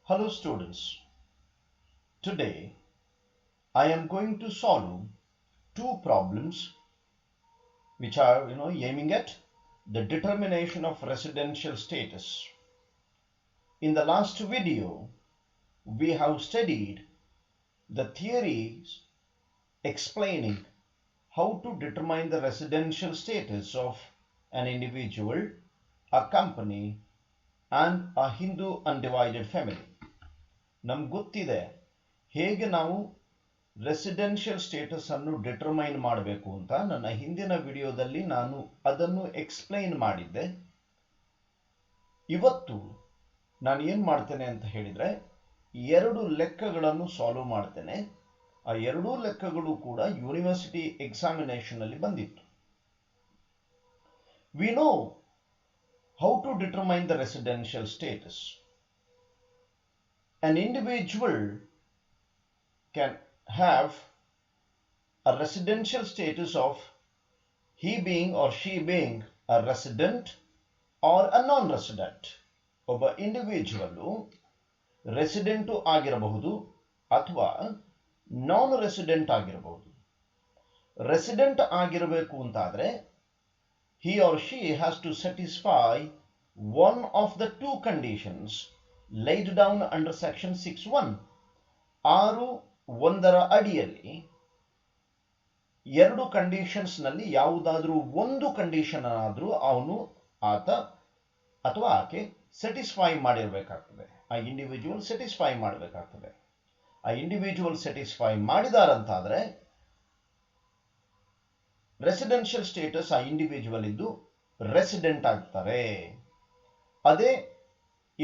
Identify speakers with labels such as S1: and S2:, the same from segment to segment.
S1: Hello students, today I am going to solve two problems which are aiming at the determination of residential status. In the last video we have studied the theories explaining how to determine the residential status of an individual, a company and a Hindu undivided family. ನಮ್ಗೆ ಗೊತ್ತಿದೆ ಹೇಗೆ ನಾವು residential status ಅನ್ನು determine ಮಾಡಬೇಕು ಅಂತ. ನನ್ನ ಹಿಂದಿನ ವಿಡಿಯೋದಲ್ಲಿ ನಾನು ಅದನ್ನು ಎಕ್ಸ್ಪ್ಲೈನ್ ಮಾಡಿದ್ದೆ. ಇವತ್ತು ನಾನು ಏನು ಮಾಡ್ತೇನೆ ಅಂತ ಹೇಳಿದ್ರೆ ಎರಡು ಲೆಕ್ಕಗಳನ್ನು ಸಾಲ್ವ್ ಮಾಡ್ತೇನೆ. ಆ ಎರಡೂ ಲೆಕ್ಕಗಳು ಕೂಡ ಯೂನಿವರ್ಸಿಟಿ ಎಕ್ಸಾಮಿನೇಷನ್ ಅಲ್ಲಿ ಬಂದಿತ್ತು. We know how to determine the residential status. An individual can have a residential status of he being or she being a resident or a non-resident. ಒಬ್ಬ ಇಂಡಿವಿಜುವಲ್ ರೆಸಿಡೆಂಟ್ ಆಗಿರಬಹುದು ಅಥವಾ ನಾನ್ ರೆಸಿಡೆಂಟ್ ಆಗಿರಬಹುದು. Resident ಆಗಿರಬೇಕು ಅಂತಾದ್ರೆ he or she has to satisfy one of the two conditions laid down under section 6(1). 6(1) ಅಡಿಯಲ್ಲಿ ಎರಡು conditions ನಲ್ಲಿ ಯಾವುದಾದ್ರೂ ಒಂದು ಕಂಡೀಷನ್ ಆದ್ರೂ ಆತ ಅಥವಾ ಆಕೆ ಸ್ಯಾಟಿಸ್ಫೈ ಮಾಡಿರಬೇಕಾಗ್ತದೆ. ಆ ಇಂಡಿವಿಜುವಲ್ ಸ್ಯಾಟಿಸ್ಫೈ ಮಾಡಬೇಕಾಗ್ತದೆ. ಆ ಇಂಡಿವಿಜುವಲ್ ಸ್ಯಾಟಿಸ್ಫೈ ಮಾಡಿದಾರಂತಾದ್ರೆ ರೆಸಿಡೆನ್ಷಿಯಲ್ ಸ್ಟೇಟಸ್ ಆ ಇಂಡಿವಿಜುವಲ್ ಇದ್ದು ರೆಸಿಡೆಂಟ್ ಆಗ್ತಾರೆ. ಅದೇ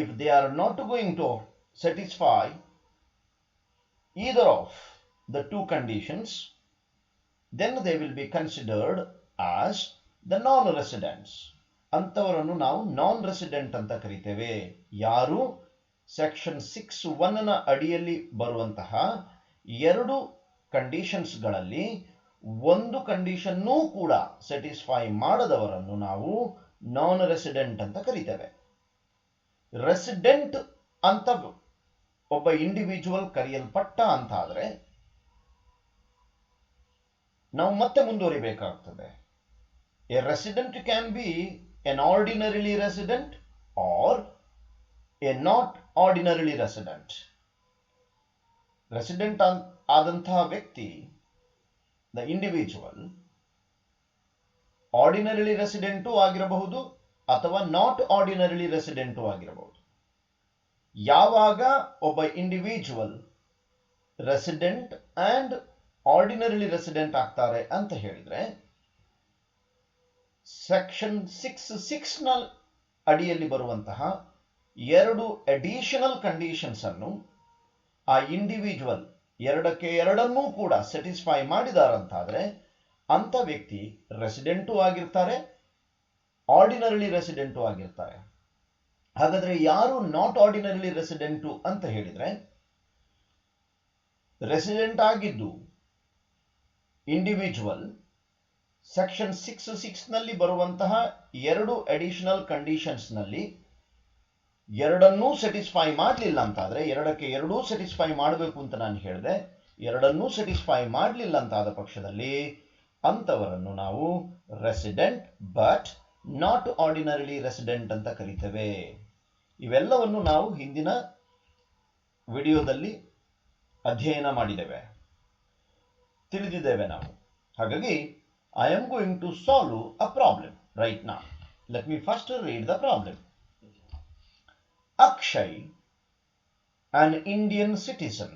S1: if they are not going to satisfy either of the two conditions, then they will be considered as the non-residents. ಅಂತವರನ್ನು ನಾವು ನಾನ್ ರೆಸಿಡೆಂಟ್ ಅಂತ ಕರೀತೇವೆ. ಯಾರು ಸೆಕ್ಷನ್ 6(1) ನ ಅಡಿಯಲ್ಲಿ ಬರುವಂತಹ ಎರಡು ಕಂಡೀಷನ್ಸ್ಗಳಲ್ಲಿ ಒಂದು ಕಂಡೀಷನ್ನೂ ಕೂಡ ಸ್ಯಾಟಿಸ್ಫೈ ಮಾಡದವರನ್ನು ನಾವು ನಾನ್ ರೆಸಿಡೆಂಟ್ ಅಂತ ಕರೀತೇವೆ. ರೆಸಿಡೆಂಟ್ ಅಂತ ಒಬ್ಬ ಇಂಡಿವಿಜುವಲ್ ಕರೆಯಲ್ಪಟ್ಟ ಅಂತಾದ್ರೆ ನಾವು ಮತ್ತೆ ಮುಂದುವರಿಬೇಕಾಗ್ತದೆ. A resident can be an ordinarily resident or a not ordinarily resident. Resident ಆದಂತಹ ವ್ಯಕ್ತಿ, ದ ಇಂಡಿವಿಜುವಲ್, ಆರ್ಡಿನರಿಲಿ ರೆಸಿಡೆಂಟು ಆಗಿರಬಹುದು ಅಥವಾ ನಾಟ್ ಆರ್ಡಿನರಿಲಿ ರೆಸಿಡೆಂಟು ಆಗಿರಬಹುದು. ಯಾವಾಗ ಒಬ್ಬ ಇಂಡಿವಿಜುವಲ್ ರೆಸಿಡೆಂಟ್ ಅಂಡ್ ಆರ್ಡಿನರಿಲಿ ರೆಸಿಡೆಂಟ್ ಆಗ್ತಾರೆ ಅಂತ ಹೇಳಿದ್ರೆ ಸೆಕ್ಷನ್ 6(6) ನ ಅಡಿಯಲ್ಲಿ ಬರುವಂತಹ ಎರಡು ಅಡಿಷನಲ್ ಕಂಡೀಷನ್ಸ್ ಅನ್ನು ಆ ಇಂಡಿವಿಜುವಲ್ ಎರಡಕ್ಕೆ ಎರಡನ್ನೂ ಕೂಡ ಸ್ಯಾಟಿಸ್ಫೈ ಮಾಡಿದಾರಂತಾದ್ರೆ ಅಂತ ವ್ಯಕ್ತಿ ರೆಸಿಡೆಂಟು ಆಗಿರ್ತಾರೆ, ಆರ್ಡಿನರಿಲಿ ರೆಸಿಡೆಂಟು ಆಗಿರ್ತಾರೆ. ಹಾಗಾದ್ರೆ ಯಾರು ನಾಟ್ ಆರ್ಡಿನರಿಲಿ ರೆಸಿಡೆಂಟು ಅಂತ ಹೇಳಿದ್ರೆ ರೆಸಿಡೆಂಟ್ ಆಗಿದ್ದು ಇಂಡಿವಿಜುವಲ್ ಸೆಕ್ಷನ್ 6(6) ನಲ್ಲಿ ಬರುವಂತಹ ಎರಡು ಅಡಿಷನಲ್ ಕಂಡೀಷನ್ಸ್ ನಲ್ಲಿ ಎರಡನ್ನೂ ಸ್ಯಾಟಿಸ್ಫೈ ಮಾಡಲಿಲ್ಲ ಅಂತಾದ್ರೆ, ಎರಡಕ್ಕೆ ಎರಡೂ ಸ್ಯಾಟಿಸ್ಫೈ ಮಾಡಬೇಕು ಅಂತ ನಾನು ಹೇಳಿದೆ, ಎರಡನ್ನೂ ಸ್ಯಾಟಿಸ್ಫೈ ಮಾಡಲಿಲ್ಲ ಅಂತಾದ ಪಕ್ಷದಲ್ಲಿ ಅಂತವರನ್ನು ನಾವು resident but not ordinarily resident ಅಂತ ಕರೀತೇವೆ. ಇವೆಲ್ಲವನ್ನು ನಾವು ಹಿಂದಿನ ವಿಡಿಯೋದಲ್ಲಿ ಅಧ್ಯಯನ ಮಾಡಿದ್ದೇವೆ, ತಿಳಿದಿದ್ದೇವೆ ನಾವು. ಹಾಗಾಗಿ I am going to solve a problem right now. Let me first read the problem. Akshay, an Indian citizen,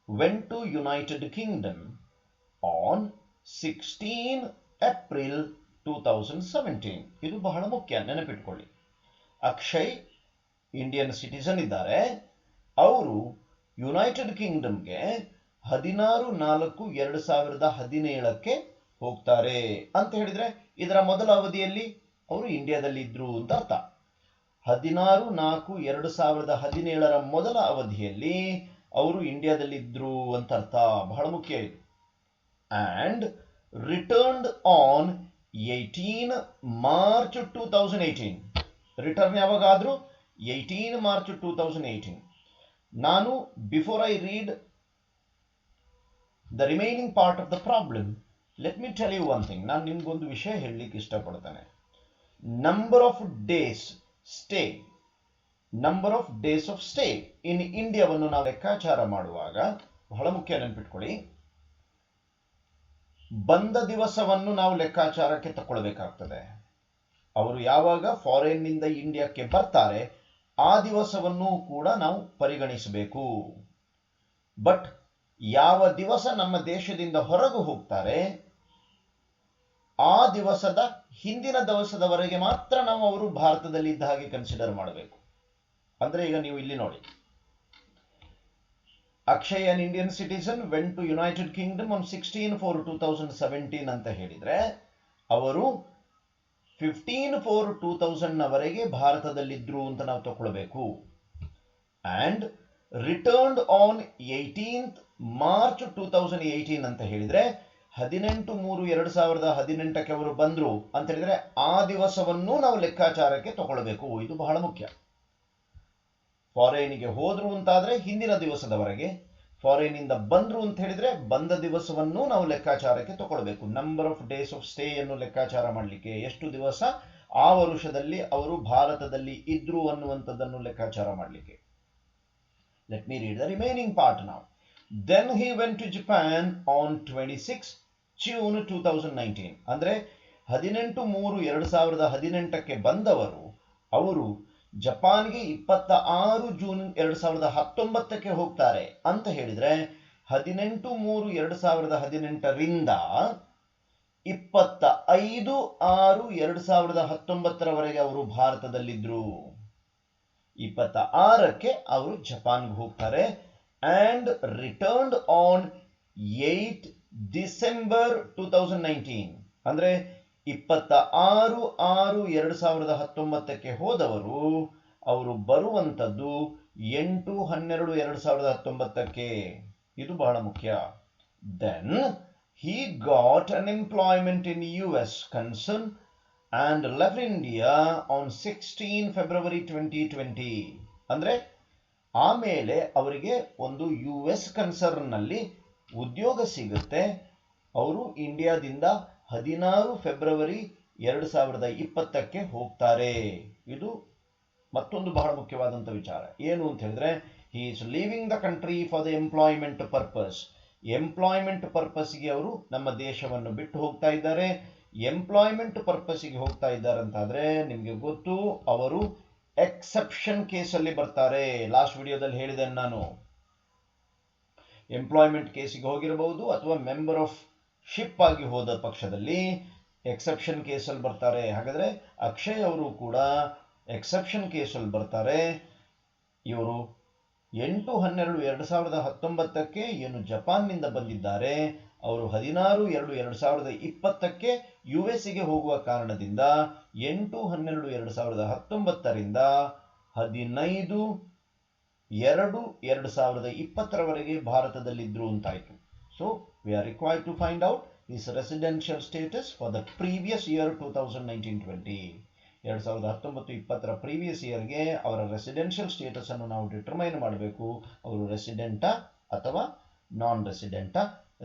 S1: went to United Kingdom on 16 April 2017. ಇದು ಬಹಳ ಮುಖ್ಯ, ನೆನಪಿಟ್ಕೊಳ್ಳಿ. ಅಕ್ಷಯ್ ಇಂಡಿಯನ್ ಸಿಟಿಸನ್ ಇದ್ದಾರೆ. ಅವರು ಯುನೈಟೆಡ್ ಕಿಂಗ್ಡಮ್ಗೆ 16/4/2017 ಹೋಗ್ತಾರೆ ಅಂತ ಹೇಳಿದ್ರೆ ಇದರ ಮೊದಲ ಅವಧಿಯಲ್ಲಿ ಅವರು ಇಂಡಿಯಾದಲ್ಲಿ ಇದ್ರು ಅಂತ ಅರ್ಥ. 16/4/2017 ಮೊದಲ ಅವಧಿಯಲ್ಲಿ ಅವರು ಇಂಡಿಯಾದಲ್ಲಿ ಇದ್ರು ಅಂತ ಅರ್ಥ. ಬಹಳ ಮುಖ್ಯ ಇದು. And returned on 18 March 2018. Return ಯಾವಾಗಾದ್ರೂ 18 March 2018. ನಾನು before I read the remaining part of the problem, let me tell you one thing. ನಾನು ನಿಮ್ಗೊಂದು ವಿಷಯ ಹೇಳಲಿಕ್ಕೆ ಇಷ್ಟಪಡ್ತೇನೆ. Number of days of stay in ಇಂಡಿಯಾವನ್ನು ನಾವು ಲೆಕ್ಕಾಚಾರ ಮಾಡುವಾಗ ಬಹಳ ಮುಖ್ಯ ನೆನಪಿಟ್ಕೊಳ್ಳಿ, ಬಂದ ದಿವಸವನ್ನು ನಾವು ಲೆಕ್ಕಾಚಾರಕ್ಕೆ ತಗೊಳ್ಬೇಕಾಗ್ತದೆ. ಅವರು ಯಾವಾಗ ಫಾರಿನ್ ನಿಂದ ಇಂಡಿಯಾಕ್ಕೆ ಬರ್ತಾರೆ ಆ ದಿವಸವನ್ನು ಕೂಡ ನಾವು ಪರಿಗಣಿಸಬೇಕು. ಬಟ್ ಯಾವ ದಿವಸ ನಮ್ಮ ದೇಶದಿಂದ ಹೊರಗೆ ಹೋಗ್ತಾರೆ ಆ ದಿವಸದ ಹಿಂದಿನ ದಿವಸದವರೆಗೆ ಮಾತ್ರ ನಾವು ಅವರು ಭಾರತದಲ್ಲಿ ಇದ್ದ ಹಾಗೆ ಕನ್ಸಿಡರ್ ಮಾಡಬೇಕು. ಅಂದ್ರೆ ಈಗ ನೀವು ಇಲ್ಲಿ ನೋಡಿ, Akshay an Indian citizen went to United Kingdom on 16/4/2017 ಅಂತ ಹೇಳಿದ್ರೆ ಅವರು 15/4/2000 ನವರೆಗೆ ಭಾರತದಲ್ಲಿದ್ರು ಅಂತ ನಾವು ತಗೊಳ್ಬೇಕು. And returned on 18th March 2018 ಅಂತ ಹೇಳಿದ್ರೆ 18/3/2018ಕ್ಕೆ ಅವರು ಬಂದ್ರು ಅಂತ ಹೇಳಿದ್ರೆ ಆ ದಿವಸವನ್ನು ನಾವು ಲೆಕ್ಕಾಚಾರಕ್ಕೆ ತಗೊಳ್ಬೇಕು. ಇದು ಬಹಳ ಮುಖ್ಯ. ಫಾರಿನ್ಗೆ ಹೋದ್ರು ಅಂತಾದ್ರೆ ಹಿಂದಿನ ದಿವಸದವರೆಗೆ, ಫಾರಿನ್ ಇಂದ ಬಂದ್ರು ಅಂತ ಹೇಳಿದ್ರೆ ಬಂದ ದಿವಸವನ್ನು ನಾವು ಲೆಕ್ಕಾಚಾರಕ್ಕೆ ತಗೊಳ್ಬೇಕು. Number of days of stay ಅನ್ನು ಲೆಕ್ಕಾಚಾರ ಮಾಡಲಿಕ್ಕೆ ಎಷ್ಟು ದಿವಸ ಆ ವರ್ಷದಲ್ಲಿ ಅವರು ಭಾರತದಲ್ಲಿ ಇದ್ರು ಅನ್ನುವಂಥದ್ದನ್ನು ಲೆಕ್ಕಾಚಾರ ಮಾಡಲಿಕ್ಕೆ. Let me read the remaining part now. Then he went to Japan on 26 June 2019. ಅಂದ್ರೆ 18/3/2018ಕ್ಕೆ ಬಂದವರು ಅವರು ಜಪಾನ್ಗೆ 26 ಜೂನ್ 2019ಕ್ಕೆ ಹೋಗ್ತಾರೆ ಅಂತ ಹೇಳಿದ್ರೆ 18/3/2018ರಿಂದ 25/6/2019 ಅವರು ಭಾರತದಲ್ಲಿದ್ರು. 26ಕ್ಕೆ ಅವರು ಜಪಾನ್ಗೆ ಹೋಗ್ತಾರೆ and returned on 8 December 2019. ಅಂದ್ರೆ 26/6/2019ಕ್ಕೆ ಹೋದವರು ಅವರು ಬರುವಂತದ್ದು 8/12/2019ಕ್ಕೆ. ಇದು ಬಹಳ ಮುಖ್ಯ. Then he got an employment in US concern and left India on 16 February 2020. ಅಂದ್ರೆ ಆಮೇಲೆ ಅವರಿಗೆ ಒಂದು US ಕನ್ಸರ್ನ್ ನಲ್ಲಿ ಉದ್ಯೋಗ ಸಿಗುತ್ತೆ. ಅವರು ಇಂಡಿಯಾದಿಂದ 16 ಫೆಬ್ರವರಿ 2020ಕ್ಕೆ ಹೋಗ್ತಾರೆ. ಇದು ಮತ್ತೊಂದು ಬಹಳ ಮುಖ್ಯವಾದಂಥ ವಿಚಾರ. ಏನು ಅಂತ ಹೇಳಿದ್ರೆ, he is leaving the country for the employment purpose. Employment ಪರ್ಪಸ್ಗೆ ಅವರು ನಮ್ಮ ದೇಶವನ್ನು ಬಿಟ್ಟು ಹೋಗ್ತಾ ಇದ್ದಾರೆ. ಎಂಪ್ಲಾಯ್ಮೆಂಟ್ ಪರ್ಪಸ್ಗೆ ಹೋಗ್ತಾ ಇದ್ದಾರೆ ಅಂತಾದ್ರೆ ನಿಮಗೆ ಗೊತ್ತು, ಅವರು ಎಕ್ಸೆಪ್ಷನ್ ಕೇಸಲ್ಲಿ ಬರ್ತಾರೆ. ಲಾಸ್ಟ್ ವಿಡಿಯೋದಲ್ಲಿ ಹೇಳಿದೆ ನಾನು, ಎಂಪ್ಲಾಯ್ಮೆಂಟ್ ಕೇಸಿಗೆ ಹೋಗಿರಬಹುದು ಅಥವಾ ಮೆಂಬರ್ ಆಫ್ ಶಿಪ್ ಆಗಿ ಹೋದ ಪಕ್ಷದಲ್ಲಿ ಎಕ್ಸೆಪ್ಷನ್ ಕೇಸಲ್ಲಿ ಬರ್ತಾರೆ. ಹಾಗಾದ್ರೆ ಅಕ್ಷಯ್ ಅವರು ಕೂಡ ಎಕ್ಸೆಪ್ಷನ್ ಕೇಸಲ್ಲಿ ಬರ್ತಾರೆ. ಇವರು 8/12/2019ಕ್ಕೆ ಏನು ಜಪಾನ್ನಿಂದ ಬಂದಿದ್ದಾರೆ, ಅವರು 16/2/2020ಕ್ಕೆ ಯುಎಸ್ಗೆ ಹೋಗುವ ಕಾರಣದಿಂದ 8/12/2019ರಿಂದ 15/2/2020 ಭಾರತದಲ್ಲಿದ್ರು ಅಂತಾಯ್ತು. So we are required to find out his residential status for the previous year 2019-20. 2019-20 previous ಇಯರ್ಗೆ ಅವರ ರೆಸಿಡೆನ್ಷಿಯಲ್ ಸ್ಟೇಟಸ್ ಅನ್ನು ನಾವು ಡಿಟರ್ಮೈನ್ ಮಾಡಬೇಕು. ಅವರು ರೆಸಿಡೆಂಟಾ ಅಥವಾ ನಾನ್ ರೆಸಿಡೆಂಟಾ.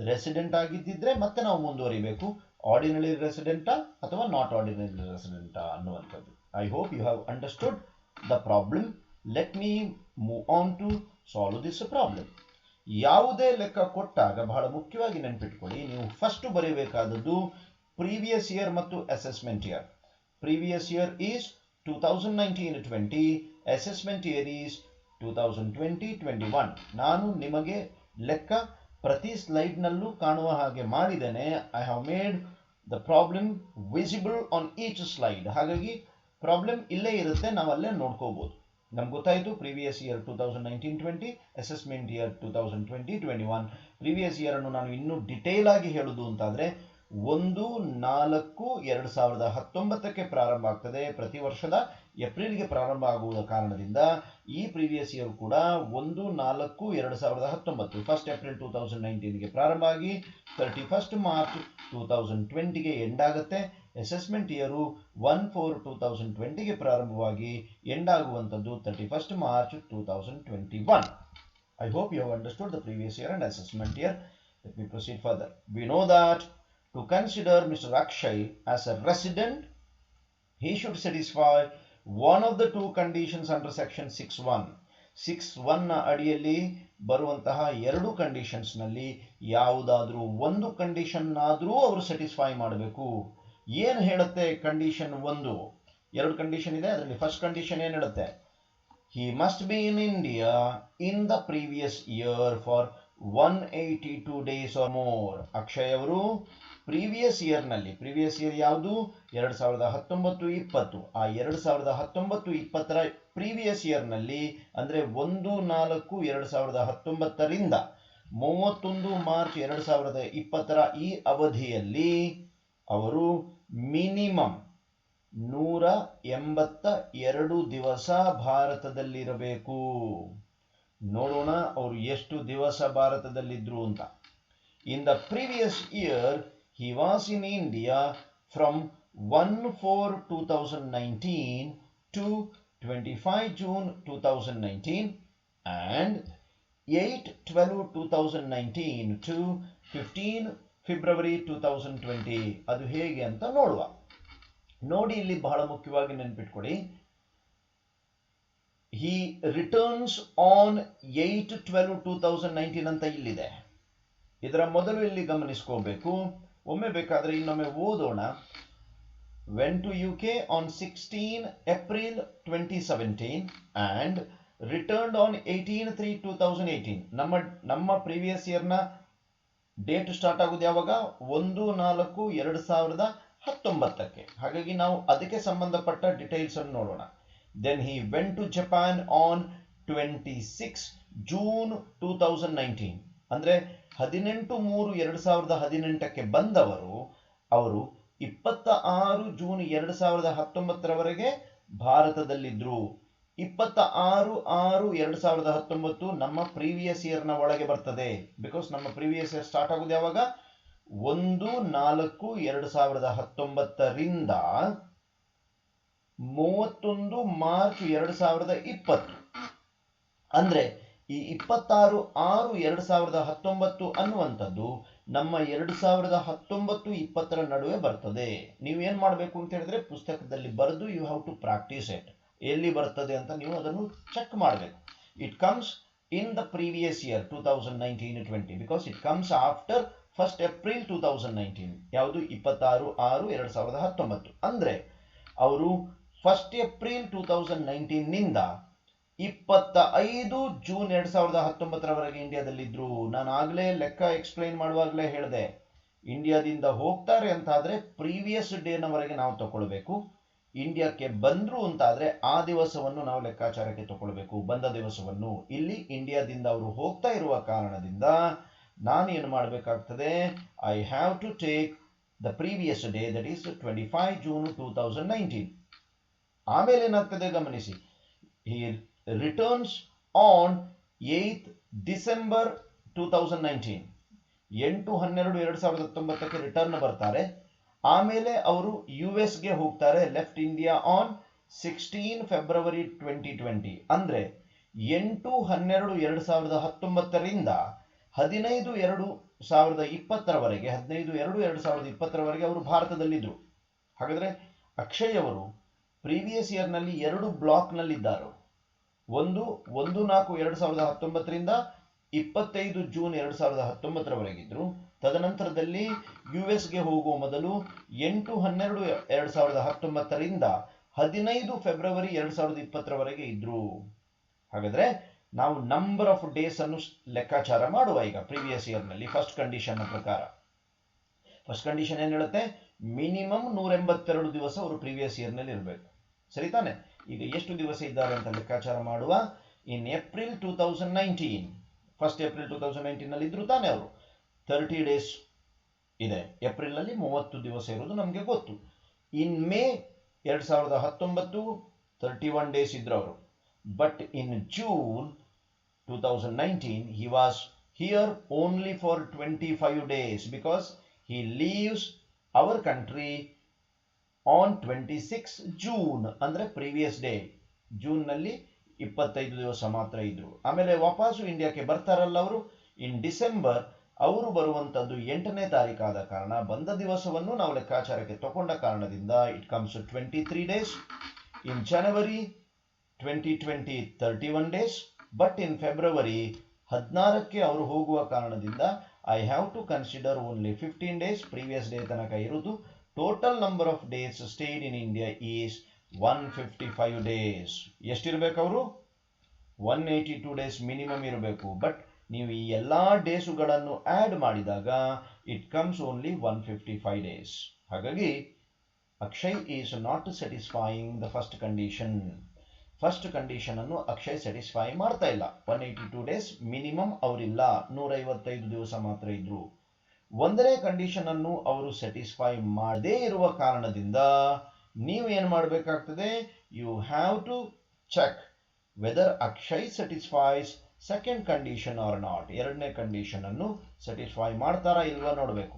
S1: ರೆಸಿಡೆಂಟ್ ಆಗಿದ್ದಿದ್ರೆ ಮತ್ತೆ ನಾವು ಮುಂದುವರಿಬೇಕು, ಆರ್ಡಿನರಿ ರೆಸಿಡೆಂಟಾ ಅಥವಾ ನಾಟ್ ಆರ್ಡಿನರಿ ರೆಸಿಡೆಂಟಾ ಅನ್ನುವಂಥದ್ದು. I hope you have understood the problem. Let me move on to solve this problem. ಯಾವುದೇ ಲೆಕ್ಕ ಕೊಟ್ಟಾಗ ಬಹಳ ಮುಖ್ಯವಾಗಿ ನೆನಪಿಟ್ಕೊಳ್ಳಿ, ನೀವು ಫಸ್ಟ್ ಬರೆಯಬೇಕಾದದ್ದು ಪ್ರೀವಿಯಸ್ ಇಯರ್ ಮತ್ತು assessment year. Previous year is 2019-20, assessment year is 2020-21. ನಾನು ನಿಮಗೆ ಲೆಕ್ಕ ಪ್ರತಿ ಸ್ಲೈಡ್ನಲ್ಲೂ ಕಾಣುವ ಹಾಗೆ ಮಾಡಿದ್ದೇನೆ. I have made the problem visible on each slide. ಹಾಗಾಗಿ ಪ್ರಾಬ್ಲಮ್ ಇಲ್ಲೇ ಇರುತ್ತೆ, ನಾವು ಅಲ್ಲೇ ನೋಡ್ಕೋಬಹುದು. ನಮ್ಗೆ ಗೊತ್ತಾಯಿತು previous year 2019-20, assessment year 2020-21. Previous year ಅನ್ನು ನಾನು ಇನ್ನೂ ಡಿಟೇಲ್ ಆಗಿ ಹೇಳುದು ಅಂತಾದ್ರೆ 1/4/2019ಕ್ಕೆ ಪ್ರಾರಂಭ ಆಗ್ತದೆ. ಪ್ರತಿ ವರ್ಷದ ಏಪ್ರಿಲ್ಗೆ ಪ್ರಾರಂಭ ಆಗುವ ಕಾರಣದಿಂದ ಈ ಪ್ರೀವಿಯಸ್ ಇಯರ್ ಕೂಡ 1/4/2019 1st ಏಪ್ರಿಲ್ 2019ಗೆ ಪ್ರಾರಂಭ ಆಗಿ 31st ಮಾರ್ಚ್ 2020ಗೆ ಎಂಡ್ ಆಗುತ್ತೆ. ಅಸೆಸ್ಮೆಂಟ್ ಇಯರು 1/4/2020ಗೆ ಪ್ರಾರಂಭವಾಗಿ ಎಂಡ್ ಆಗುವಂಥದ್ದು 31st March 2021. I hope you have understood the previous year and assessment year. Let me proceed further. We know that to consider Mr. Akshay as a resident, he should satisfy one of the two conditions under section 6(1). 6(1) ಅಡಿಯಲ್ಲಿ ಬರುವಂತಹ ಎರಡು conditions ನಲ್ಲಿ ಯಾವುದಾದ್ರೂ ಒಂದು condition ಆದ್ರೂ ಅವರು satisfy ಮಾಡಬೇಕು. ಏನು ಹೇಳುತ್ತೆ ಕಂಡೀಷನ್ ಒಂದು? ಎರಡು ಕಂಡೀಷನ್ ಇದೆ, ಅದರಲ್ಲಿ ಫಸ್ಟ್ ಕಂಡೀಷನ್ ಏನು ಹೇಳುತ್ತೆ? He must be in India in the previous year for 182 days or more. Akshay ಅವರು ಪ್ರೀವಿಯಸ್ ಇಯರ್ ಯಾವುದು? 2019-20. ಆ 2019-20ರ ಪ್ರೀವಿಯಸ್ ಇಯರ್ ನಲ್ಲಿ ಅಂದ್ರೆ 1/4/2019ರಿಂದ 31 ಮಾರ್ಚ್ 2020ರ ಈ ಅವಧಿಯಲ್ಲಿ ಅವರು ಮಿನಿಮಮ್ 182 ದಿವಸ ಭಾರತದಲ್ಲಿರಬೇಕು. ನೋಡೋಣ ಅವರು ಎಷ್ಟು ದಿವಸ ಭಾರತದಲ್ಲಿದ್ರು ಅಂತ. In the previous year, he was in India from 1/4/2019 to 25 June 2019 and 8/12/2019 to 15 February 2020. ಅದು ಹೇಗೆ ಅಂತ ನೋಡುವ. ನೋಡಿ, ಇಲ್ಲಿ ಬಹಳ ಮುಖ್ಯವಾಗಿ ನೆನಪಿಟ್ಕೊಳ್ಳಿ, he returns on 8/12/2019 ಅಂತ ಇಲ್ಲಿದೆ. ಇದರ ಮೊದಲು ಇಲ್ಲಿ ಗಮನಿಸ್ಕೋಬೇಕು. ಒಮ್ಮೆ ಬೇಕಾದ್ರೆ ಇನ್ನೊಮ್ಮೆ ಓದೋಣ. Went to UK on 16 April 2017 and returned on 18/3/2018. ನಮ್ಮ ಪ್ರೀವಿಯಸ್ ಇಯರ್ನ ಡೇಟ್ ಸ್ಟಾರ್ಟ್ ಆಗೋದು ಯಾವಾಗ? 1/4/2019ಕ್ಕೆ. ಹಾಗಾಗಿ ನಾವು ಅದಕ್ಕೆ ಸಂಬಂಧಪಟ್ಟ ಡೀಟೇಲ್ಸ್ ಅನ್ನು ನೋಡೋಣ. Then he went to Japan on 26 June 2019. ಅಂದ್ರೆ 18/3/2018ಕ್ಕೆ ಬಂದವರು ಅವರು 26 ಜೂನ್ 2019ರವರೆಗೆ ಭಾರತದಲ್ಲಿದ್ರು. 26/6/2019 ನಮ್ಮ ಪ್ರೀವಿಯಸ್ ಇಯರ್ನ ಒಳಗೆ ಬರ್ತದೆ. ಬಿಕಾಸ್ ನಮ್ಮ ಪ್ರೀವಿಯಸ್ ಇಯರ್ ಸ್ಟಾರ್ಟ್ ಆಗೋದು ಯಾವಾಗ? 1/4/2019ರಿಂದ 31 ಮಾರ್ಚ್ 2020. ಅಂದ್ರೆ ಈ 26/6/2019 ಅನ್ನುವಂಥದ್ದು ನಮ್ಮ 2019-20ರ ನಡುವೆ ಬರ್ತದೆ. ನೀವೇನ್ ಮಾಡಬೇಕು ಅಂತ ಹೇಳಿದ್ರೆ ಪುಸ್ತಕದಲ್ಲಿ ಬರೆದು you have to practise it. ಎಲ್ಲಿ ಬರ್ತದೆ ಅಂತ ನೀವು ಅದನ್ನು ಚೆಕ್ ಮಾಡಬೇಕು. It comes in the previous year 2019-20 because it comes after 1st April 2019. ಯಾವುದು? 26/6/2019. ಅಂದ್ರೆ ಅವರು 1st April 2019ನಿಂದ 25 ಜೂನ್ 2019ರವರೆಗೆ ಇಂಡಿಯಾದಲ್ಲಿದ್ರು. ನಾನು ಆಗ್ಲೇ ಲೆಕ್ಕ ಎಕ್ಸ್ಪ್ಲೈನ್ ಮಾಡುವಾಗಲೇ ಹೇಳಿದೆ, ಇಂಡಿಯಾದಿಂದ ಹೋಗ್ತಾರೆ ಅಂತಾದ್ರೆ ಪ್ರೀವಿಯಸ್ ಡೇನವರೆಗೆ ನಾವು ತಗೊಳ್ಬೇಕು. ಇಂಡಿಯಾಕ್ಕೆ ಬಂದ್ರು ಅಂತಾದ್ರೆ ಆ ದಿವಸವನ್ನು ನಾವು ಲೆಕ್ಕಾಚಾರಕ್ಕೆ ತಗೊಳ್ಬೇಕು, ಬಂದ ದಿವಸವನ್ನು. ಇಲ್ಲಿ ಇಂಡಿಯಾದಿಂದ ಅವರು ಹೋಗ್ತಾ ಇರುವ ಕಾರಣದಿಂದ ನಾನು ಏನು ಮಾಡಬೇಕಾಗ್ತದೆ? I have to take the previous day, that is 25 June 2019. ಆಮೇಲೆ ಏನಾಗ್ತದೆ ಗಮನಿಸಿ. he returns on 8th December 2019. 8/12/2019ಕ್ಕೆ return ಬರ್ತಾರೆ. ಆಮೇಲೆ ಅವರು ಯುಎಸ್ಗೆ ಹೋಗ್ತಾರೆ. Left India on 16 February 2020. ಅಂದ್ರೆ 8/12/2019ರಿಂದ 15/2/2020ರವರೆಗೆ 15/2/2020ರವರೆಗೆ ಅವರು ಭಾರತದಲ್ಲಿದ್ದರು. ಹಾಗಾದ್ರೆ ಅಕ್ಷಯ್ ಅವರು ಪ್ರೀವಿಯಸ್ ಇಯರ್ನಲ್ಲಿ 2 ಬ್ಲಾಕ್ನಲ್ಲಿದ್ದಾರೆ. ಒಂದು 1/4/2019ರಿಂದ 25 ಜೂನ್ 2019ರವರೆಗಿದ್ರು. ತದನಂತರದಲ್ಲಿ ಯುಎಸ್ಗೆ ಹೋಗುವ ಮೊದಲು 8/12/2019ರಿಂದ 15 ಫೆಬ್ರವರಿ 2020ರವರೆಗೆ ಇದ್ರು. ಹಾಗಾದ್ರೆ ನಾವು ನಂಬರ್ ಆಫ್ ಡೇಸ್ ಅನ್ನು ಲೆಕ್ಕಾಚಾರ ಮಾಡುವ ಈಗ ಪ್ರೀವಿಯಸ್ ಇಯರ್ನಲ್ಲಿ. ಫಸ್ಟ್ ಕಂಡೀಷನ್ ಪ್ರಕಾರ ಫಸ್ಟ್ ಕಂಡೀಷನ್ ಏನ್ ಹೇಳುತ್ತೆ? ಮಿನಿಮಮ್ 182 ದಿವಸ ಅವರು ಪ್ರೀವಿಯಸ್ ಇಯರ್ನಲ್ಲಿ ಇರಬೇಕು. ಸರಿ ತಾನೆ? ಈಗ ಎಷ್ಟು ದಿವಸ ಇದ್ದಾರೆ ಅಂತ ಲೆಕ್ಕಾಚಾರ ಮಾಡುವ. ಇನ್ ಏಪ್ರಿಲ್ 2019, 1st April 2019 ನಲ್ಲಿ ಇದ್ರು ತಾನೆ ಅವರು. 30 ಡೇಸ್ ಇದೆ. ಏಪ್ರಿಲ್ ನಲ್ಲಿ 30 ದಿವಸ ಇರೋದು ನಮಗೆ ಗೊತ್ತು. ಇನ್ ಮೇ 2019 31 ಡೇಸ್ ಇದ್ರು ಅವರು. But in June 2019 he was here only for 25 days because he leaves our country on 26 June ಅಂದರೆ ಪ್ರೀವಿಯಸ್ ಡೇ, ಜೂನ್ನಲ್ಲಿ 25 ದಿವಸ ಮಾತ್ರ ಇದ್ರು. ಆಮೇಲೆ ವಾಪಸ್ಸು ಇಂಡಿಯಾಕ್ಕೆ ಬರ್ತಾರಲ್ಲ ಅವರು, ಇನ್ ಡಿಸೆಂಬರ್ ಅವರು ಬರುವಂಥದ್ದು 8ನೇ ತಾರೀಕಾದ ಕಾರಣ ಬಂದ ದಿವಸವನ್ನು ನಾವು ಲೆಕ್ಕಾಚಾರಕ್ಕೆ ತಗೊಂಡ ಕಾರಣದಿಂದ it comes 23 days. In January 2020 31 days. But in February 16ಕ್ಕೆ ಅವರು ಹೋಗುವ ಕಾರಣದಿಂದ I have to consider only 15 days, previous day ತನಕ ಇರುವುದು. Total number of days stayed in India is 155 days. ಎಷ್ಟಿರಬೇಕು ಅವರು? 182 ಡೇಸ್ ಮಿನಿಮಮ್ ಇರಬೇಕು. ಬಟ್ ನೀವು ಈ ಎಲ್ಲ ಡೇಸುಗಳನ್ನು ಆಡ್ ಮಾಡಿದಾಗ ಇಟ್ ಕಮ್ಸ್ ಓನ್ಲಿ 155 ಡೇಸ್. ಹಾಗಾಗಿ Akshay is not satisfying the first condition. First condition ಅನ್ನು ಅಕ್ಷಯ್ ಸ್ಯಾಟಿಸ್ಫೈ ಮಾಡ್ತಾ ಇಲ್ಲ. 182 ಡೇಸ್ ಮಿನಿಮಮ್ ಅವರಿಲ್ಲ, 155 ದಿವಸ ಮಾತ್ರ ಇದ್ರು. ಒಂದನೇ ಕಂಡೀಷನ್ ಅನ್ನು ಅವರು ಸ್ಯಾಟಿಸ್ಫೈ ಮಾಡದೇ ಇರುವ ಕಾರಣದಿಂದ ನೀವು ಏನು ಮಾಡಬೇಕಾಗ್ತದೆ? You have to check whether Akshay satisfies second condition or not. ಎರಡನೇ ಕಂಡೀಷನ್ ಅನ್ನು ಸ್ಯಾಟಿಸ್ಫೈ ಮಾಡ್ತಾರಾ ಇಲ್ವಾ ನೋಡಬೇಕು.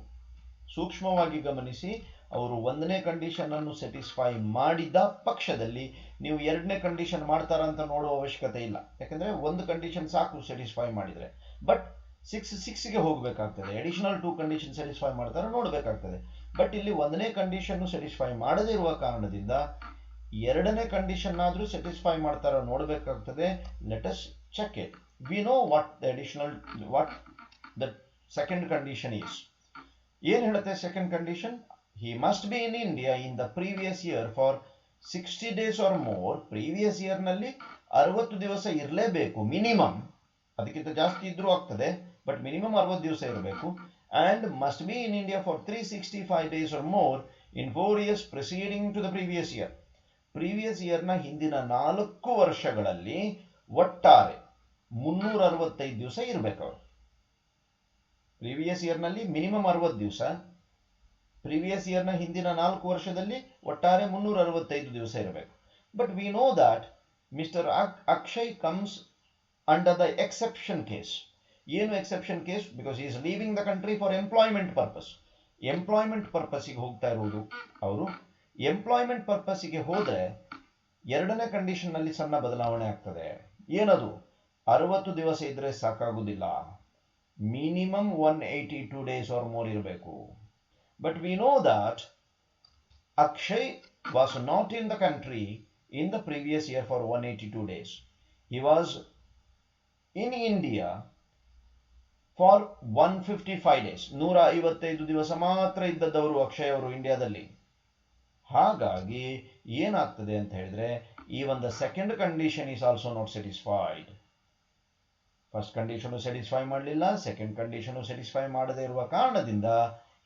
S1: ಸೂಕ್ಷ್ಮವಾಗಿ ಗಮನಿಸಿ, ಅವರು ಒಂದನೇ ಕಂಡೀಷನ್ ಅನ್ನು ಸ್ಯಾಟಿಸ್ಫೈ ಮಾಡಿದ ಪಕ್ಷದಲ್ಲಿ ನೀವು ಎರಡನೇ ಕಂಡೀಷನ್ ಮಾಡ್ತಾರ ಅಂತ ನೋಡುವ ಅವಶ್ಯಕತೆ ಇಲ್ಲ. ಯಾಕಂದ್ರೆ ಒಂದು ಕಂಡೀಷನ್ ಸಾಕು ಸ್ಯಾಟಿಸ್ಫೈ ಮಾಡಿದ್ರೆ. ಬಟ್ 6ಗೆ ಹೋಗಬೇಕಾಗ್ತದೆ. ಅಡಿಷನಲ್ 2 ಕಂಡೀಷನ್ ಸ್ಯಾಟಿಸ್ಫೈ ಮಾಡ್ತಾರ ನೋಡಬೇಕಾಗ್ತದೆ. ಬಟ್ ಇಲ್ಲಿ ಒಂದನೇ ಕಂಡೀಷನ್ ಸ್ಯಾಟಿಸ್ಫೈ ಮಾಡದೇ ಇರುವ ಕಾರಣದಿಂದ ಎರಡನೇ ಕಂಡೀಷನ್ ಆದ್ರೂ ಸ್ಯಾಟಿಸ್ಫೈ ಮಾಡ್ತಾರ ನೋಡಬೇಕಾಗ್ತದೆ. Let us check it. We know what the second condition is. ಏನ್ ಹೇಳುತ್ತೆ second condition? he must be in India in the previous year for 60 days or more. Previous year ನಲ್ಲಿ 60 ದಿವಸ ಇರಲೇಬೇಕು ಮಿನಿಮಮ್. ಅದಕ್ಕಿಂತ ಜಾಸ್ತಿ ಇದ್ರೂ ಆಗ್ತದೆ, ಬಟ್ ಮಿನಿಮಮ್ 60 ದಿವಸ ಇರಬೇಕು. and must be in India for 365 days or more in 4 years preceding to the previous year. Previous ಇಯರ್ನ ಹಿಂದಿನ 4 ವರ್ಷಗಳಲ್ಲಿ ಒಟ್ಟಾರೆ 365 ದಿವಸ ಇರಬೇಕು ಅವರು. ಪ್ರೀವಿಯಸ್ ಇಯರ್ನಲ್ಲಿ ಮಿನಿಮಮ್ 60 ದಿವಸ, ಪ್ರೀವಿಯಸ್ ಇಯರ್ನ ಹಿಂದಿನ 4 ವರ್ಷದಲ್ಲಿ ಒಟ್ಟಾರೆ 365 ದಿವಸ ಇರಬೇಕು. But we know that mister Akshay comes under the exception case. ಏನು exception case? Because is leaving the country for employment purpose. Employment ಪರ್ಪಸ್ಗೆ ಹೋಗ್ತಾ ಇರುವುದು ಅವರು. ಎಂಪ್ಲಾಯ್ಮೆಂಟ್ ಪರ್ಪಸ್ಗೆ ಹೋದ್ರೆ ಎರಡನೇ ಕಂಡೀಷನ್ ನಲ್ಲಿ ಸಣ್ಣ ಬದಲಾವಣೆ ಆಗ್ತದೆ. ಏನದು? 60 ದಿವಸ ಇದ್ರೆ ಸಾಕಾಗುವುದಿಲ್ಲ, ಮಿನಿಮಮ್ 182 ಡೇಸ್ ಆರ್ ಮೋರ್ ಇರಬೇಕು. But we know that Akshay was not in the country in the previous year for 182 days. He was in India for 155 days. 155 ದಿವಸ ಮಾತ್ರ ಇದ್ದದ್ದವರು ಅಕ್ಷಯ್ ಅವರು ಇಂಡಿಯಾದಲ್ಲಿ. ಹಾಗಾಗಿ ಏನಾಗ್ತದೆ ಅಂತ ಹೇಳಿದ್ರೆ, ಈ ಒಂದು second condition is also not satisfied. First condition satisfy ಮಾಡಲಿಲ್ಲ, ಸೆಕೆಂಡ್ ಕಂಡೀಷನ್ ಸ್ಯಾಟಿಸ್ಫೈ ಮಾಡದೇ ಇರುವ ಕಾರಣದಿಂದ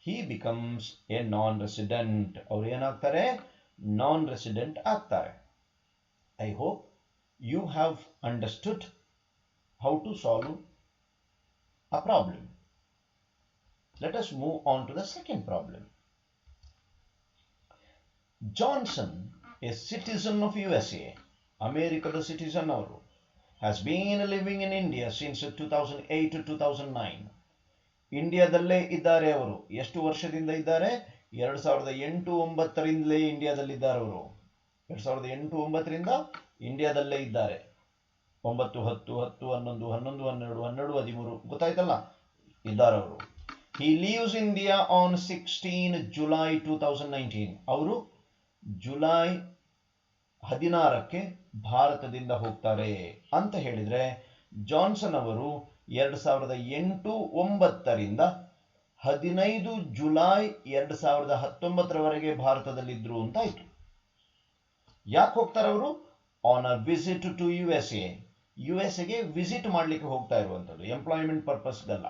S1: he becomes a non-resident. ಅವರು ಏನಾಗ್ತಾರೆ? non-resident ಆಗ್ತಾರೆ. I hope you have understood how to solve a problem. Let us move on to the second problem. Johnson, a citizen of USA, ಅಮೆರಿಕದ citizen ಅವರು, has been living in India since 2008 to 2009. ಇಂಡಿಯಾದಲ್ಲೇ ಇದ್ದಾರೆ ಅವರು. ಎಷ್ಟು ವರ್ಷದಿಂದ ಇದ್ದಾರೆ? 2008-9ರಿಂದಲೇ ಇಂಡಿಯಾದಲ್ಲಿದ್ದಾರೆ ಅವರು. 2008-9ರಿಂದ ಇಂಡಿಯಾದಲ್ಲೇ ಇದ್ದಾರೆ. 9, 10, 10, 11, 11, 12, 12, 13 ಗೊತ್ತಾಯ್ತಲ್ಲ, ಇದ್ದಾರೆ ಅವರು. He leaves India on 16 July 2019. ಅವರು ಜುಲೈ 16ಕ್ಕೆ ಭಾರತದಿಂದ ಹೋಗ್ತಾರೆ. ಅಂತ ಹೇಳಿದ್ರೆ ಜಾನ್ಸನ್ ಅವರು 2008-9ರಿಂದ 15 ಜುಲೈ 2019ರವರೆಗೆ ಭಾರತದಲ್ಲಿದ್ರು ಅಂತ ಆಯ್ತು. ಯಾಕೆ ಹೋಗ್ತಾರೆ ಅವರು? On a visit to USA. USA visit ಮಾಡ್ಲಿಕ್ಕೆ ಹೋಗ್ತಾ ಇರುವಂಥದ್ದು, ಎಂಪ್ಲಾಯ್ಮೆಂಟ್ ಪರ್ಪಸ್ಗಲ್ಲ.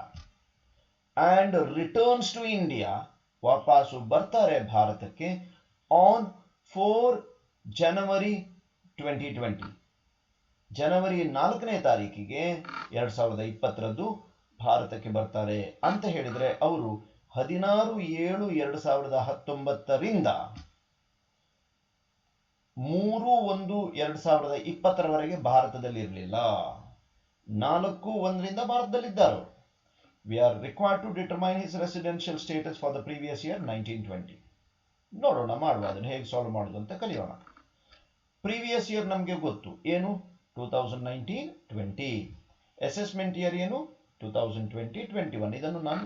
S1: ಅಂಡ್ ರಿಟರ್ನ್ಸ್ ಟು ಇಂಡಿಯಾ, ವಾಪಸ್ಸು ಬರ್ತಾರೆ ಭಾರತಕ್ಕೆ ಆನ್ 4 ಜನವರಿ 2020. ಜನವರಿ 4ನೇ ತಾರೀಕಿಗೆ 2020 ಭಾರತಕ್ಕೆ ಬರ್ತಾರೆ. ಅಂತ ಹೇಳಿದ್ರೆ ಅವರು 16/7/2019ರಿಂದ 3/1/2020ರವರೆಗೆ ಭಾರತದಲ್ಲಿ ಇರಲಿಲ್ಲ. 4/1ರಿಂದ ಭಾರತದಲ್ಲಿದ್ದಾರೆ. We are required to determine his residential status for the previous year 1920. ನೋಡೋಣ, ಮಾಡುವ, ಅದನ್ನು ಹೇಗೆ ಸಾಲ್ವ್ ಮಾಡೋದು ಅಂತ ಕಲಿಯೋಣ. ಪ್ರೀವಿಯಸ್ ಇಯರ್ ನಮಗೆ ಗೊತ್ತು ಏನು, 2019-20. ಅಸೆಸ್ಮೆಂಟ್ ಇಯರ್ ಏನು, 2020-21. ಇದನ್ನು ನಾನು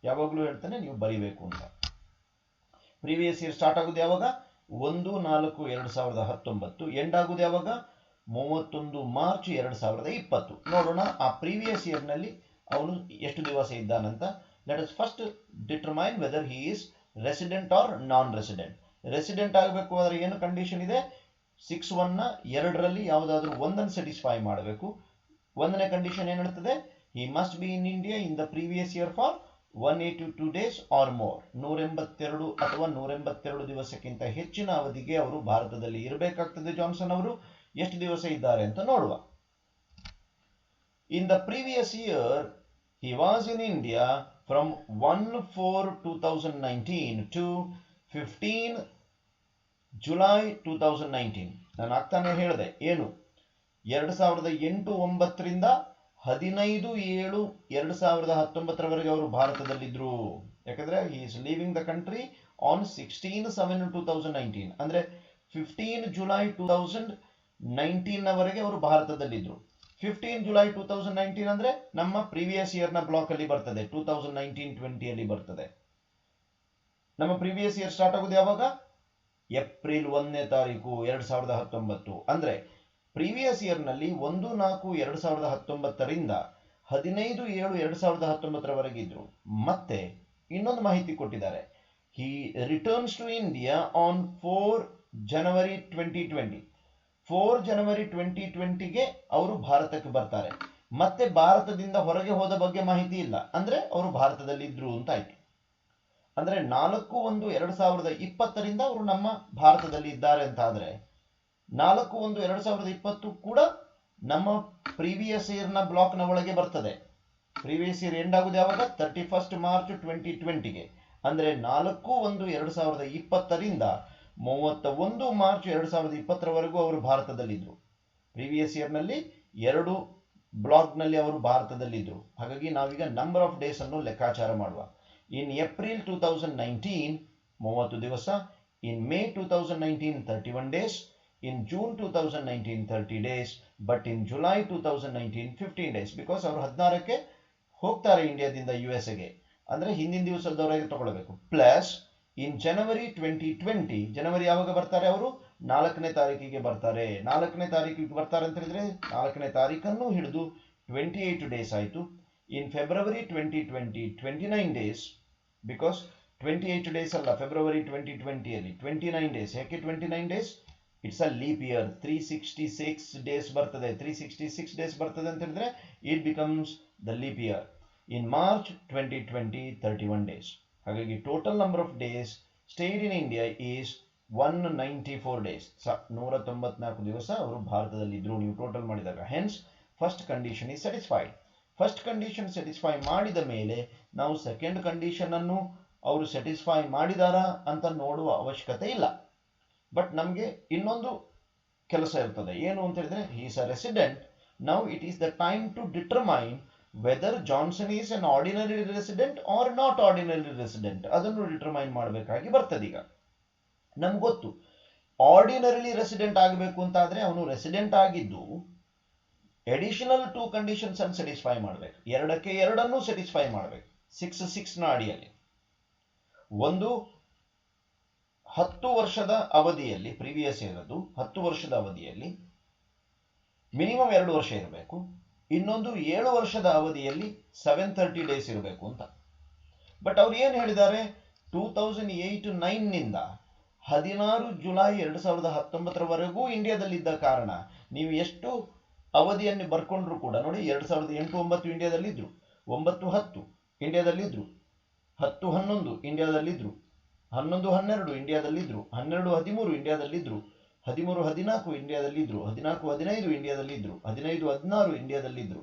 S1: ಯಾವಾಗಲೂ ಹೇಳ್ತೇನೆ, ನೀವು ಬರೀಬೇಕು ಅಂತ. ಪ್ರೀವಿಯಸ್ ಇಯರ್ ಸ್ಟಾರ್ಟ್ ಆಗೋದು ಯಾವಾಗ, 1/4/2019. ಎಂಡ್ ಆಗೋದು ಯಾವಾಗ, 31 ಮಾರ್ಚ್ 2020. ನೋಡೋಣ ಆ ಪ್ರೀವಿಯಸ್ ಇಯರ್ ನಲ್ಲಿ ಅವನು ಎಷ್ಟು ದಿವಸ ಇದ್ದಾನಂತ. Let us first determine whether he is resident or non resident. Resident ಆಗಬೇಕು ಆದರೆ ಏನು ಕಂಡೀಷನ್ ಇದೆ, 6(1) ನ ಎರಡರಲ್ಲಿ ಯಾವುದಾದ್ರೂ ಒಂದನ್ನು ಸ್ಯಾಟಿಸ್ಫೈ ಮಾಡಬೇಕು. ಒಂದನೇ ಕಂಡೀಷನ್ ಏನು ಹೇಳ್ತದೆ, he must be in India in the previous year for 182 days or more. 182 ಅಥವಾ 182 ದಿವಸಕ್ಕಿಂತ ಹೆಚ್ಚಿನ ಅವಧಿಗೆ ಅವರು ಭಾರತದಲ್ಲಿ ಇರಬೇಕಾಗ್ತದೆ. ಜಾನ್ಸನ್ ಅವರು ಎಷ್ಟು ದಿವಸ ಇದ್ದಾರೆ ಅಂತ ನೋಡುವ. ಇನ್ the previous year he was in India from 1/4/2019 to 15 July 2019. ನಾನು ಆಗ್ತಾನೆ ಹೇಳಿದೆ ಏನು, 2008-9ರಿಂದ 15/7/2019 ಅವರು ಭಾರತದಲ್ಲಿದ್ರು. ಯಾಕಂದ್ರೆ he is leaving the country on 16/7/2019. ಅಂದ್ರೆ 15 July 2019 ನವರೆಗೆ ಅವರು ಭಾರತದಲ್ಲಿದ್ರು. 15 July 2019 ಅಂದ್ರೆ ನಮ್ಮ ಪ್ರೀವಿಯಸ್ ಇಯರ್ ನ ಬ್ಲಾಕ್ ಅಲ್ಲಿ ಬರ್ತದೆ, 2019-20 ಅಲ್ಲಿ ಬರ್ತದೆ. ನಮ್ಮ ಪ್ರೀವಿಯಸ್ ಇಯರ್ ಸ್ಟಾರ್ಟ್ ಆಗೋದು ಯಾವಾಗ, ಏಪ್ರಿಲ್ 1ನೇ ತಾರೀಕು 2019. ಅಂದ್ರೆ ಪ್ರೀವಿಯಸ್ ಇಯರ್ ನಲ್ಲಿ 1/4/2019ರಿಂದ 15/7/2019 ಇದ್ರು. ಮತ್ತೆ ಇನ್ನೊಂದು ಮಾಹಿತಿ ಕೊಟ್ಟಿದ್ದಾರೆ, he returns to India on 4 January 2020. 4 January 2020ಗೆ ಅವರು ಭಾರತಕ್ಕೆ ಬರ್ತಾರೆ. ಮತ್ತೆ ಭಾರತದಿಂದ ಹೊರಗೆ ಹೋದ ಬಗ್ಗೆ ಮಾಹಿತಿ ಇಲ್ಲ, ಅಂದ್ರೆ ಅವರು ಭಾರತದಲ್ಲಿ ಇದ್ರು ಅಂತ ಆಯ್ತು. ಅಂದ್ರೆ 4/1/2020ರಿಂದ ಅವರು ನಮ್ಮ ಭಾರತದಲ್ಲಿ ಇದ್ದಾರೆ ಅಂತ ಆದ್ರೆ 4/1/2020 ಕೂಡ ನಮ್ಮ ಪ್ರೀವಿಯಸ್ ಇಯರ್ ನ ಬ್ಲಾಕ್ ನ ಒಳಗೆ ಬರ್ತದೆ. ಪ್ರೀವಿಯಸ್ ಇಯರ್ ಎಂಡ್ ಆಗುದು ಯಾವಾಗ, 31 ಮಾರ್ಚ್ 2020ಗೆ. ಅಂದ್ರೆ 4/1/2020ರಿಂದ 31 ಮಾರ್ಚ್ 2020 ಅವರು ಭಾರತದಲ್ಲಿದ್ರು. ಪ್ರೀವಿಯಸ್ ಇಯರ್ ನಲ್ಲಿ 2 ಬ್ಲಾಕ್ ನಲ್ಲಿ ಅವರು ಭಾರತದಲ್ಲಿದ್ರು. ಹಾಗಾಗಿ ನಾವೀಗ ನಂಬರ್ ಆಫ್ ಡೇಸ್ ಅನ್ನು ಲೆಕ್ಕಾಚಾರ ಮಾಡುವ. ಇನ್ ಏಪ್ರಿಲ್ 2019 30 ದಿವಸ, in May 2019 31 days, in June 2019 30 days, but in July 2019 15 days. Because ಅವರು 16ಕ್ಕೆ ಹೋಗ್ತಾರೆ ಇಂಡಿಯಾದಿಂದ ಯುಎಸ್ಎಗೆ, ಅಂದ್ರೆ ಹಿಂದಿನ ದಿವಸದವರೆಗೆ ತಗೊಳ್ಬೇಕು. ಪ್ಲಸ್ ಇನ್ ಜನವರಿ 2020, ಜನವರಿ ಯಾವಾಗ ಬರ್ತಾರೆ ಅವರು, 4ನೇ ತಾರೀಕಿಗೆ ಬರ್ತಾರೆ. 4ನೇ ತಾರೀಕಿಗೆ ಬರ್ತಾರೆ ಅಂತ ಹೇಳಿದ್ರೆ 4ನೇ ತಾರೀಕನ್ನು ಹಿಡಿದು 28 ಡೇಸ್ ಆಯ್ತು. In February 2020 29 days, because 28 days ಅಲ್ಲ, ಫೆಬ್ರವರಿ 2020 ಅಲ್ಲಿ 29 ಡೇಸ್. ಯಾಕೆ 29 days, it's a leap year, 366 days ಬರ್ತದೆ. 366 ಡೇಸ್ ಬರ್ತದೆ ಅಂತ ಹೇಳಿದ್ರೆ it becomes the leap year. In March 2020 31 days. ಹಾಗಾಗಿ total number of days stayed in India is 194 days. 194 ದಿವಸ ಅವರು ಭಾರತದಲ್ಲಿ ಇದ್ರು ನೀವು ಟೋಟಲ್ ಮಾಡಿದಾಗ. Hence first condition is satisfied. First condition satisfy ಮಾಡಿದ ಮೇಲೆ ನಾವು ಸೆಕೆಂಡ್ ಕಂಡೀಷನ್ ಅನ್ನು ಅವರು ಸ್ಯಾಟಿಸ್ಫೈ ಮಾಡಿದಾರಾ ಅಂತ ನೋಡುವ ಅವಶ್ಯಕತೆ ಇಲ್ಲ. ಬಟ್ ನಮಗೆ ಇನ್ನೊಂದು ಕೆಲಸ ಇರ್ತದೆ, ಏನು ಅಂತ ಹೇಳಿದ್ರೆ, he is a resident. Now it is the time to determine whether Johnson is an ordinary resident or not ordinary resident. ಅದನ್ನು ಡಿಟರ್ಮೈನ್ ಮಾಡಬೇಕಾಗಿ ಬರ್ತದೆ. ಈಗ ನಮ್ಗೆ ಗೊತ್ತು, ಆರ್ಡಿನರಿಲಿ ರೆಸಿಡೆಂಟ್ ಆಗಬೇಕು ಅಂತ ಆದ್ರೆ ಅವನು ರೆಸಿಡೆಂಟ್ ಆಗಿದ್ದು ಅಡಿಷನಲ್ 2 ಕಂಡೀಷನ್ಸ್ ಅನ್ನು ಸ್ಯಾಟಿಸ್ಫೈ ಮಾಡಬೇಕು. 2ಕ್ಕೆ 2 ಸ್ಯಾಟಿಸ್ಫೈ ಮಾಡಬೇಕು. 6 ನ ಅಡಿಯಲ್ಲಿ ಒಂದು 10 ವರ್ಷದ ಅವಧಿಯಲ್ಲಿ, ಪ್ರೀವಿಯಸ್ ಇರೋದು 10 ವರ್ಷದ ಅವಧಿಯಲ್ಲಿ ಮಿನಿಮಮ್ 2 ವರ್ಷ ಇರಬೇಕು. ಇನ್ನೊಂದು 7 ವರ್ಷದ ಅವಧಿಯಲ್ಲಿ 730 ಡೇಸ್ ಇರಬೇಕು ಅಂತ. ಬಟ್ ಅವ್ರು ಏನು ಹೇಳಿದ್ದಾರೆ, 2008-9 ನಿಂದ 16 ಜುಲೈ 2019 ಇಂಡಿಯಾದಲ್ಲಿದ್ದ ಕಾರಣ ನೀವು ಎಷ್ಟು ಅವಧಿಯನ್ನು ಬರ್ಕೊಂಡ್ರು ಕೂಡ ನೋಡಿ, 2008-9 ಇಂಡಿಯಾದಲ್ಲಿದ್ರು, 9-10 ಇಂಡಿಯಾದಲ್ಲಿದ್ರು, 10-11 ಇಂಡಿಯಾದಲ್ಲಿದ್ರು, 11-12 ಇಂಡಿಯಾದಲ್ಲಿದ್ರು, 12-13 ಇಂಡಿಯಾದಲ್ಲಿದ್ರು, 13-14 ಇಂಡಿಯಾದಲ್ಲಿದ್ರು, 14-15 ಇಂಡಿಯಾದಲ್ಲಿದ್ರು, 15-16 ಇಂಡಿಯಾದಲ್ಲಿದ್ರು,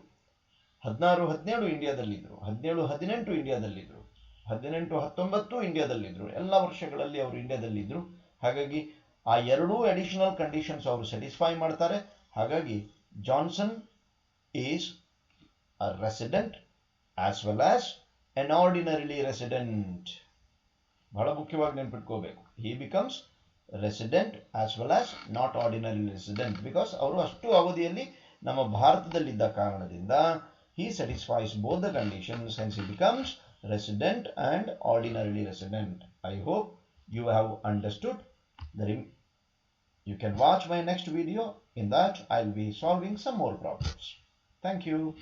S1: 16-17 ಇಂಡಿಯಾದಲ್ಲಿದ್ರು, 17-18 ಇಂಡಿಯಾದಲ್ಲಿದ್ರು, 18-19 ಇಂಡಿಯಾದಲ್ಲಿದ್ರು. ಎಲ್ಲ ವರ್ಷಗಳಲ್ಲಿ ಅವರು ಇಂಡಿಯಾದಲ್ಲಿದ್ರು. ಹಾಗಾಗಿ ಆ 2 ಅಡಿಷನಲ್ ಕಂಡೀಷನ್ಸ್ ಅವರು ಸ್ಯಾಟಿಸ್ಫೈ ಮಾಡ್ತಾರೆ. ಹಾಗಾಗಿ Johnson is a resident as well as an ordinarily resident. ಬಹಳ ಮುಖ್ಯವಾಗಿ ನೆನ್ಪಿಟ್ಕೋಬೇಕು. He becomes resident as well as not ordinary resident because ಅವರು ಅಷ್ಟು ಅವಧಿಯಲ್ಲಿ ನಮ್ಮ ಭಾರತದಲ್ಲಿದ್ದ ಕಾರಣದಿಂದ he satisfies both the conditions, hence he becomes resident and ordinarily resident. I hope you have understood. You can watch my next video. In that I'll be solving some more problems. Thank you.